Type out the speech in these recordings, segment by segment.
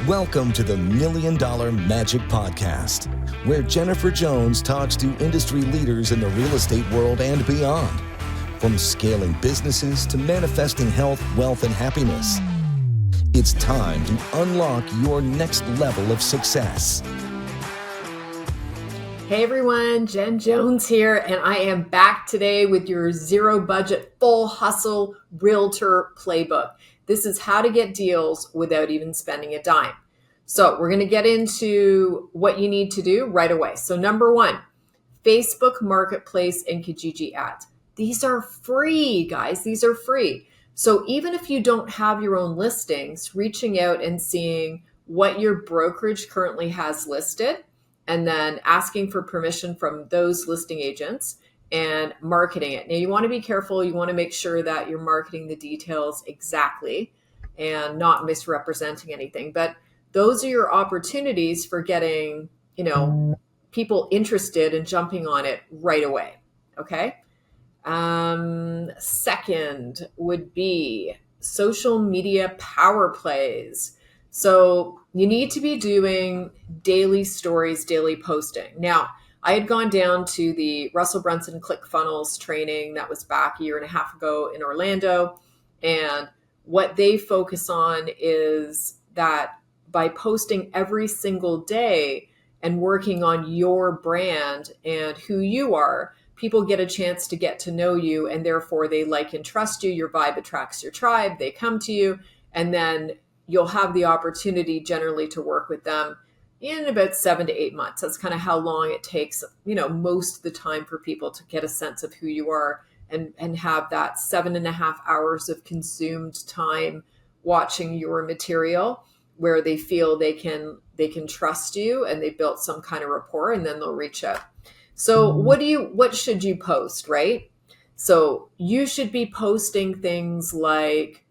Welcome to the $1 Million Magic Podcast, where Jennifer Jones talks to industry leaders in the real estate world and beyond. From scaling businesses to manifesting health, wealth, and happiness. It's time to unlock your next level of success. Hey everyone, Jen Jones here, and I am back today with your zero budget, full hustle realtor playbook. This is how to get deals without even spending a dime. So we're going to get into what you need to do right away. So number one, Facebook Marketplace and Kijiji ads. These are free, guys. These are free. So even if you don't have your own listings, reaching out and seeing what your brokerage currently has listed, and then asking for permission from those listing agents and marketing it. Now you want to be careful. You want to make sure that you're marketing the details exactly and not misrepresenting anything. But those are your opportunities for getting, people interested and jumping on it right away. Okay. Second would be social media power plays. So you need to be doing daily stories, daily posting. Now, I had gone down to the Russell Brunson ClickFunnels training that was back a year and a half ago in Orlando. And what they focus on is that by posting every single day and working on your brand and who you are, people get a chance to get to know you, and therefore they like and trust you. Your vibe attracts your tribe. They come to you, and then you'll have the opportunity generally to work with them in about 7 to 8 months. That's kind of how long it takes, most of the time for people to get a sense of who you are and have that 7.5 hours of consumed time watching your material where they feel they can trust you and they built some kind of rapport, and then they'll reach out. So what should you post, right? So you should be posting things like,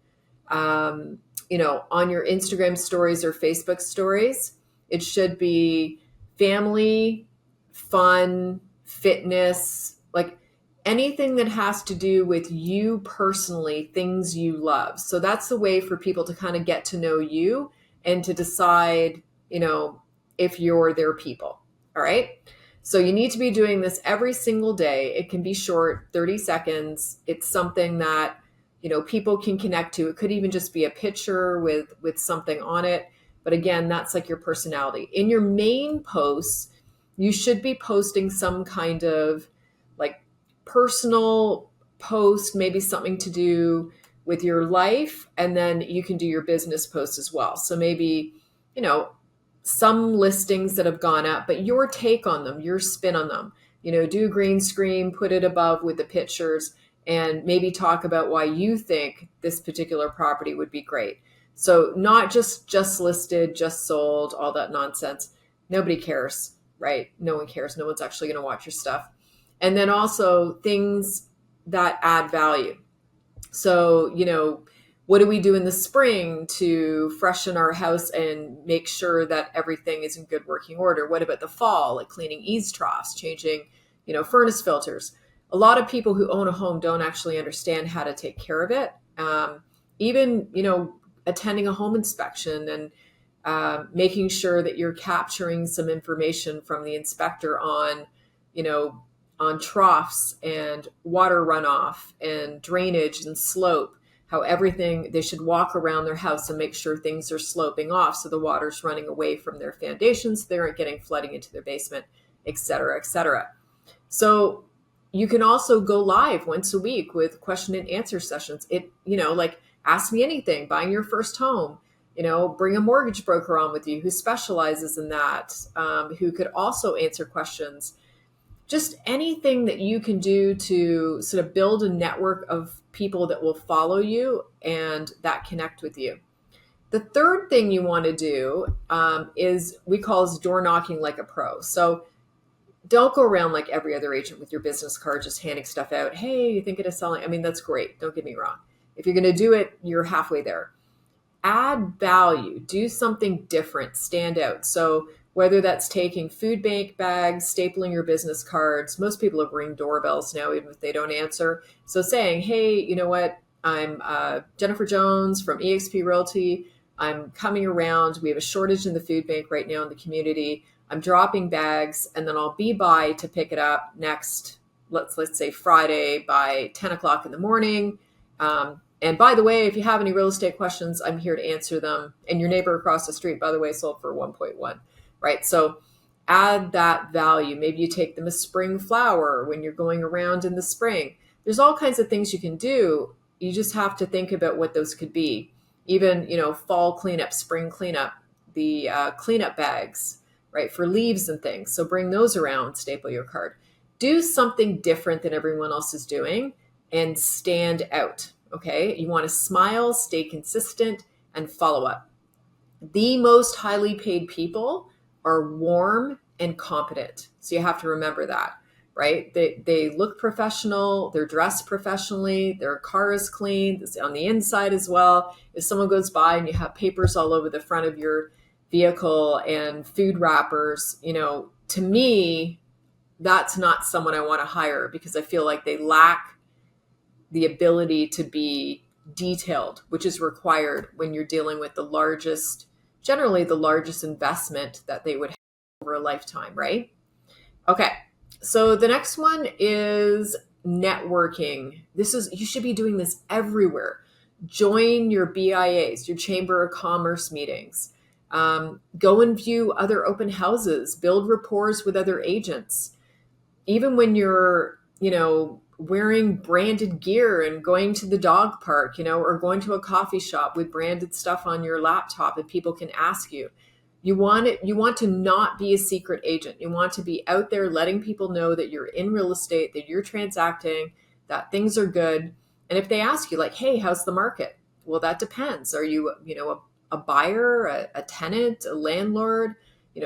on your Instagram stories or Facebook stories. It should be family, fun, fitness, like anything that has to do with you personally, things you love. So that's the way for people to kind of get to know you and to decide, if you're their people. All right. So you need to be doing this every single day. It can be short, 30 seconds. It's something that people can connect to. It could even just be a picture with something on it. But again, that's like your personality. In your main posts, you should be posting some kind of like personal post, maybe something to do with your life. And then you can do your business post as well. So maybe, some listings that have gone up, but your take on them, your spin on them, do a green screen, put it above with the pictures, and maybe talk about why you think this particular property would be great. So not just listed, just sold, all that nonsense. Nobody cares, right? No one cares. No one's actually going to watch your stuff. And then also things that add value. So, what do we do in the spring to freshen our house and make sure that everything is in good working order? What about the fall, like cleaning eaves troughs, changing, furnace filters? A lot of people who own a home don't actually understand how to take care of it. Even, attending a home inspection and making sure that you're capturing some information from the inspector on troughs and water runoff and drainage and slope, how they should walk around their house and make sure things are sloping off so the water's running away from their foundations, they aren't getting flooding into their basement, et cetera, et cetera. So you can also go live once a week with question and answer sessions. Like ask me anything, buying your first home, bring a mortgage broker on with you who specializes in that, who could also answer questions. Just anything that you can do to sort of build a network of people that will follow you and that connect with you. The third thing you want to do is we call this door knocking like a pro. So don't go around like every other agent with your business card, just handing stuff out. Hey, you thinking of selling? I mean, that's great. Don't get me wrong. If you're going to do it, you're halfway there. Add value, do something different, stand out. So whether that's taking food bank bags, stapling your business cards, most people have Ring doorbells now, even if they don't answer. So saying, hey, you know what? I'm Jennifer Jones from eXp Realty. I'm coming around. We have a shortage in the food bank right now in the community. I'm dropping bags, and then I'll be by to pick it up next, let's say Friday by 10 o'clock in the morning. And by the way, if you have any real estate questions, I'm here to answer them. And your neighbor across the street, by the way, sold for 1.1, right? So add that value. Maybe you take them a spring flower when you're going around in the spring. There's all kinds of things you can do. You just have to think about what those could be. Even, fall cleanup, spring cleanup, the cleanup bags, right, for leaves and things. So bring those around, staple your card. Do something different than everyone else is doing and stand out, okay? You want to smile, stay consistent, and follow up. The most highly paid people are warm and competent. So you have to remember that, right? They look professional, they're dressed professionally, their car is clean, it's on the inside as well. If someone goes by and you have papers all over the front of your vehicle and food wrappers, to me, that's not someone I want to hire because I feel like they lack the ability to be detailed, which is required when you're dealing with generally the largest investment that they would have over a lifetime, right? Okay. So the next one is networking. You should be doing this everywhere. Join your BIAs, your Chamber of Commerce meetings. Go and view other open houses, build rapport with other agents. Even when you're, wearing branded gear and going to the dog park, or going to a coffee shop with branded stuff on your laptop and people can ask you. You want to not be a secret agent. You want to be out there letting people know that you're in real estate, that you're transacting, that things are good. And if they ask you like, hey, how's the market? Well, that depends. Are you, a buyer, a tenant, a landlord,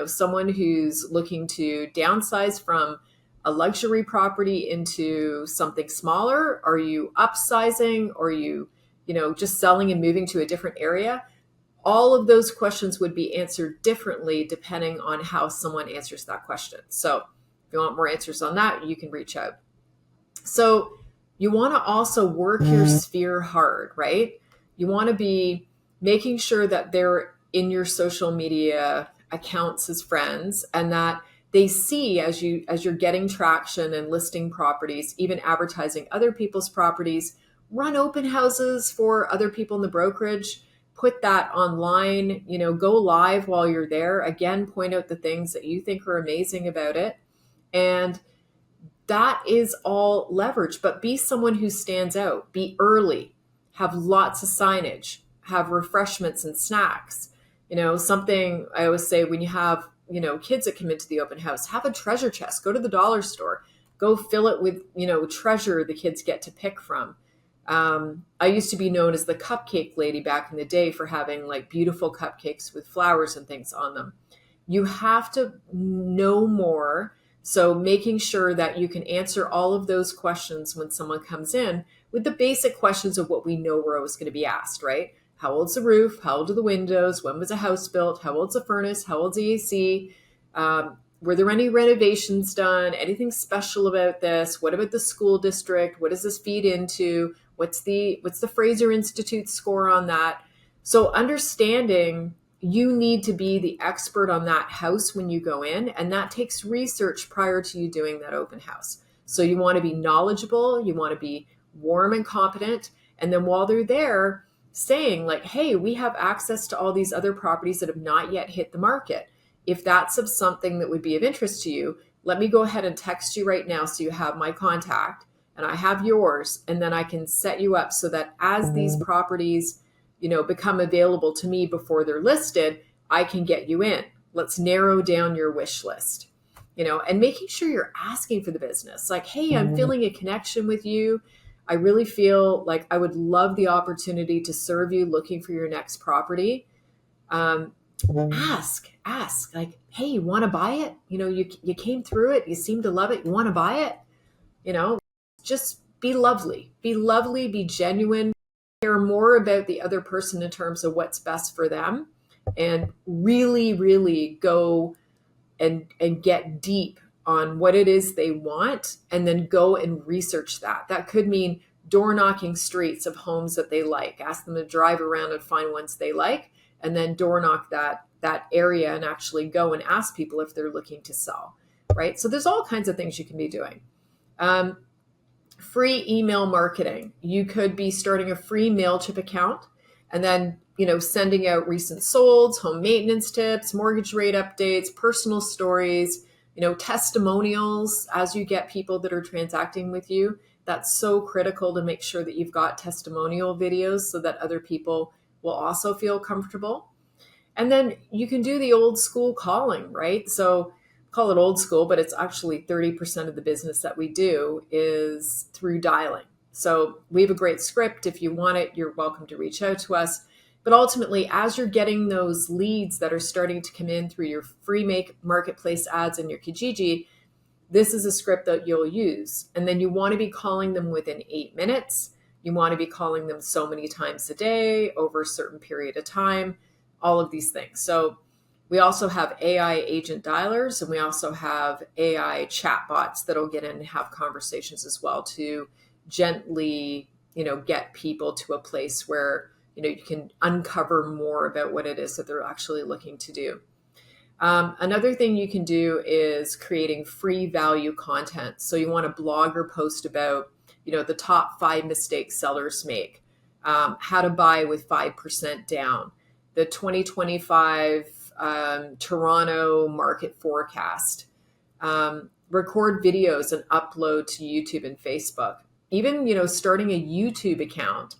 someone who's looking to downsize from a luxury property into something smaller? Are you upsizing? Or are you, just selling and moving to a different area? All of those questions would be answered differently depending on how someone answers that question. So if you want more answers on that, you can reach out. So you want to also work your sphere hard, right? You want to be making sure that they're in your social media accounts as friends and that they see as you're getting traction and listing properties, even advertising other people's properties, run open houses for other people in the brokerage, put that online, go live while you're there. Again, point out the things that you think are amazing about it. And that is all leverage, but be someone who stands out, be early, have lots of signage, have refreshments and snacks. Something I always say when you have, kids that come into the open house, have a treasure chest, go to the dollar store, go fill it with, treasure the kids get to pick from. I used to be known as the cupcake lady back in the day for having like beautiful cupcakes with flowers and things on them. You have to know more. So making sure that you can answer all of those questions when someone comes in with the basic questions of what we know we're always going to be asked, right? How old's the roof? How old are the windows? When was a house built? How old's the furnace? How old's the AC? Were there any renovations done? Anything special about this? What about the school district? What does this feed into? What's the Fraser Institute score on that? So understanding you need to be the expert on that house when you go in, and that takes research prior to you doing that open house. So you want to be knowledgeable, you want to be warm and competent, and then while they're there, saying like, hey, we have access to all these other properties that have not yet hit the market. If that's of something that would be of interest to you, let me go ahead and text you right now so you have my contact and I have yours, and then I can set you up so that as these properties, become available to me before they're listed, I can get you in. Let's narrow down your wish list, and making sure you're asking for the business. Like, hey, I'm feeling a connection with you. I really feel like I would love the opportunity to serve you looking for your next property. Ask like, hey, you want to buy it? You came through it. You seem to love it. You want to buy it? Just be lovely, be genuine, care more about the other person in terms of what's best for them, and really, really go and get deep on what it is they want, and then go and research that. That could mean door knocking streets of homes that they like. Ask them to drive around and find ones they like, and then door knock that area and actually go and ask people if they're looking to sell, right? So there's all kinds of things you can be doing. Free email marketing. You could be starting a free MailChimp account and then, sending out recent solds, home maintenance tips, mortgage rate updates, personal stories, testimonials as you get people that are transacting with you. That's so critical to make sure that you've got testimonial videos so that other people will also feel comfortable. And then you can do the old school calling, right? So call it old school, but it's actually 30% of the business that we do is through dialing. So we have a great script. If you want it, you're welcome to reach out to us. But ultimately, as you're getting those leads that are starting to come in through your free marketplace ads and your Kijiji, this is a script that you'll use. And then you want to be calling them within 8 minutes. You want to be calling them so many times a day over a certain period of time, all of these things. So we also have AI agent dialers, and we also have AI chatbots that'll get in and have conversations as well to gently, get people to a place where, you can uncover more about what it is that they're actually looking to do. Another thing you can do is creating free value content. So you want to blog or post about, the top 5 mistakes sellers make, how to buy with 5% down, the 2025 Toronto market forecast, record videos and upload to YouTube and Facebook. Even, starting a YouTube account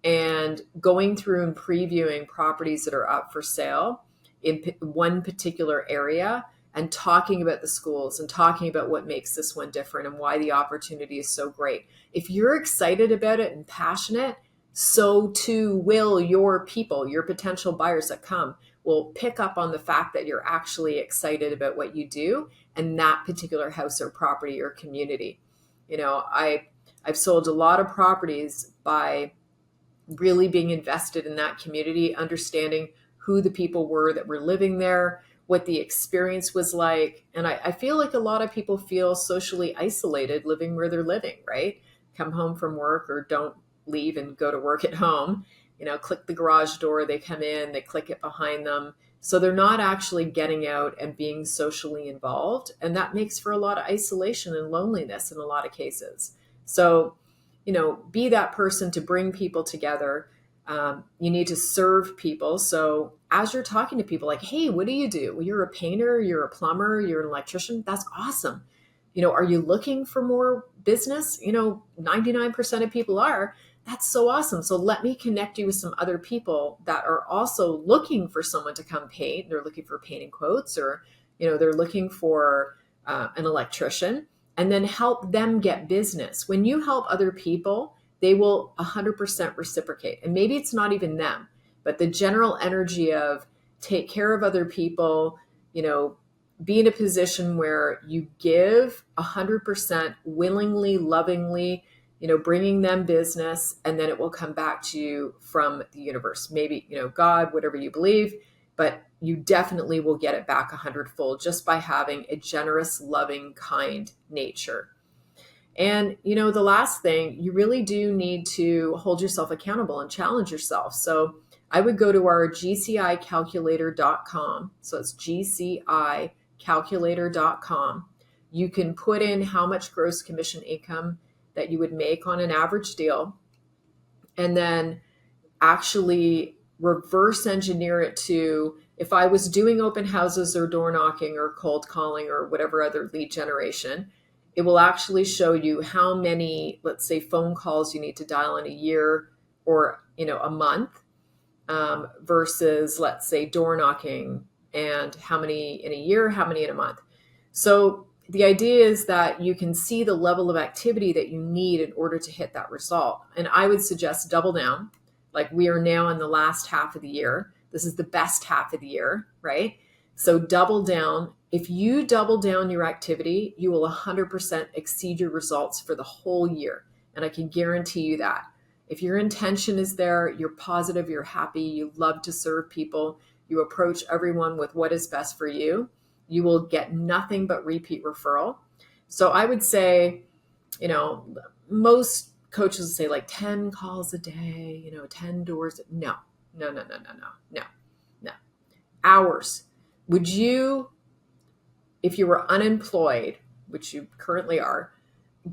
and going through and previewing properties that are up for sale in one particular area and talking about the schools and talking about what makes this one different and why the opportunity is so great. If you're excited about it and passionate, so too will your people, your potential buyers that come will pick up on the fact that you're actually excited about what you do and that particular house or property or community. I've sold a lot of properties by really being invested in that community, understanding who the people were that were living there, what the experience was like. And I feel like a lot of people feel socially isolated living where they're living, right? Come home from work or don't leave and go to work at home, click the garage door, they come in, they click it behind them. So they're not actually getting out and being socially involved. And that makes for a lot of isolation and loneliness in a lot of cases. So, be that person to bring people together. You need to serve people. So as you're talking to people like, hey, what do you do? Well, you're a painter, you're a plumber, you're an electrician. That's awesome. Are you looking for more business? 99% of people are. That's so awesome. So let me connect you with some other people that are also looking for someone to come paint. They're looking for painting quotes or, they're looking for an electrician, and then help them get business. When you help other people, they will 100% reciprocate. And maybe it's not even them, but the general energy of take care of other people, be in a position where you give 100% willingly, lovingly, bringing them business, and then it will come back to you from the universe. Maybe, God, whatever you believe, but you definitely will get it back 100-fold just by having a generous, loving, kind nature. And, the last thing, you really do need to hold yourself accountable and challenge yourself. So I would go to our gcicalculator.com. So it's gcicalculator.com. You can put in how much gross commission income that you would make on an average deal, and then actually reverse engineer it to, if I was doing open houses or door knocking or cold calling or whatever other lead generation, it will actually show you how many, let's say, phone calls you need to dial in a year or, a month, versus, let's say, door knocking, and how many in a year, how many in a month. So the idea is that you can see the level of activity that you need in order to hit that result. And I would suggest double down. Like we are now in the last half of the year. This is the best half of the year, right? So double down. If you double down your activity, you will 100% exceed your results for the whole year. And I can guarantee you that. If your intention is there, you're positive, you're happy, you love to serve people, you approach everyone with what is best for you, you will get nothing but repeat referral. So I would say, most coaches say like 10 calls a day, 10 doors. No. Hours. Would you, if you were unemployed, which you currently are,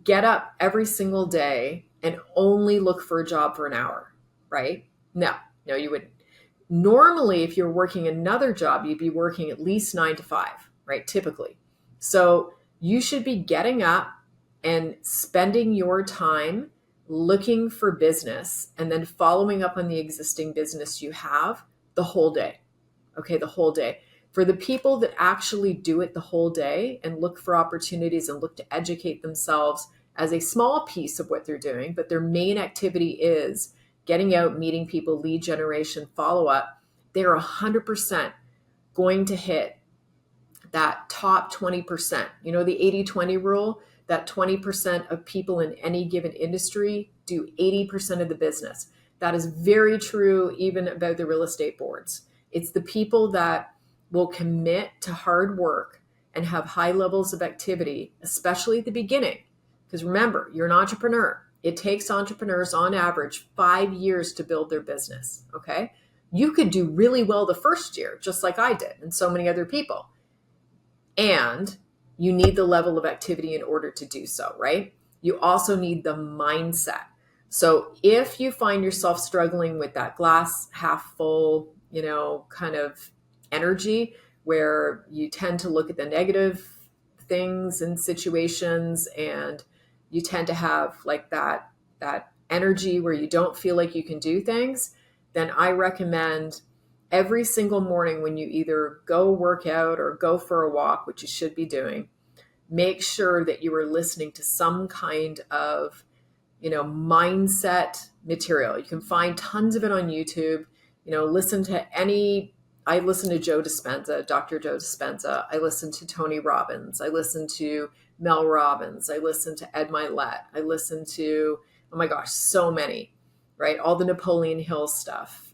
get up every single day and only look for a job for an hour, right? No, no, you wouldn't. Normally, if you're working another job, you'd be working at least 9 to 5, right? Typically. So you should be getting up and spending your time looking for business and then following up on the existing business you have the whole day. Okay, the whole day. For the people that actually do it the whole day and look for opportunities and look to educate themselves as a small piece of what they're doing, but their main activity is getting out, meeting people, lead generation, follow up, they're 100% going to hit that top 20%. You know, the 80-20 rule, that 20% of people in any given industry do 80% of the business. That is very true even about the real estate boards. It's the people that will commit to hard work and have high levels of activity, especially at the beginning. Because remember, you're an entrepreneur. It takes entrepreneurs on average 5 years to build their business. Okay. You could do really well the first year, just like I did and so many other people. And you need the level of activity in order to do so, right? You also need the mindset. So if you find yourself struggling with that glass half full, kind of energy where you tend to look at the negative things and situations, and you tend to have like that energy where you don't feel like you can do things, then I recommend every single morning when you either go work out or go for a walk, which you should be doing, make sure that you are listening to some kind of, mindset material. You can find tons of it on YouTube. I listen to Joe Dispenza, Dr. Joe Dispenza. I listen to Tony Robbins. I listen to Mel Robbins. I listen to Ed Milet. I listen to, oh my gosh, so many, right? All the Napoleon Hill stuff.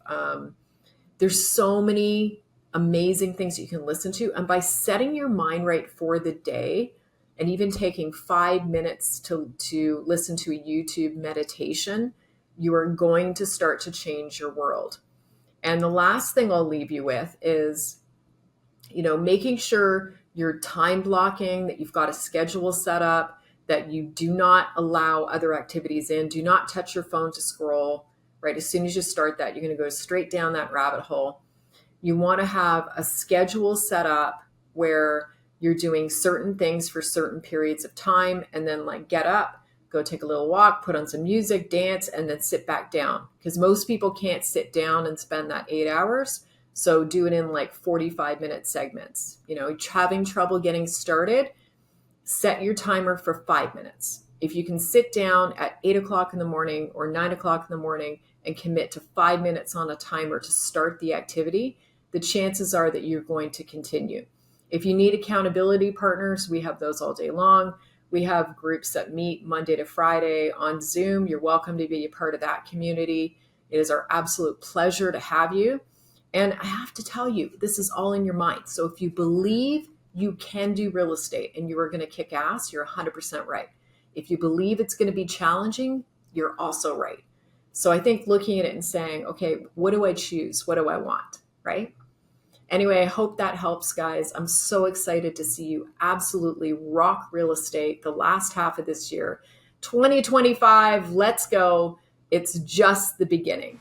There's so many amazing things you can listen to. And by setting your mind right for the day and even taking 5 minutes to listen to a YouTube meditation, you are going to start to change your world. And the last thing I'll leave you with is, making sure you're time blocking, that you've got a schedule set up, that you do not allow other activities in. Do not touch your phone to scroll, right? As soon as you start that, you're going to go straight down that rabbit hole. You want to have a schedule set up where you're doing certain things for certain periods of time, and then get up, go take a little walk, put on some music, dance, and then sit back down. Because most people can't sit down and spend that 8 hours. So do it in 45-minute segments. Having trouble getting started, set your timer for 5 minutes. If you can sit down at 8 o'clock in the morning or 9 o'clock in the morning and commit to 5 minutes on a timer to start the activity, the chances are that you're going to continue. If you need accountability partners, we have those all day long. We have groups that meet Monday to Friday on Zoom. You're welcome to be a part of that community. It is our absolute pleasure to have you. And I have to tell you, this is all in your mind. So if you believe you can do real estate and you are going to kick ass, you're 100% right. If you believe it's going to be challenging, you're also right. So I think looking at it and saying, okay, what do I choose? What do I want? Right? Anyway, I hope that helps, guys. I'm so excited to see you absolutely rock real estate the last half of this year. 2025, let's go. It's just the beginning.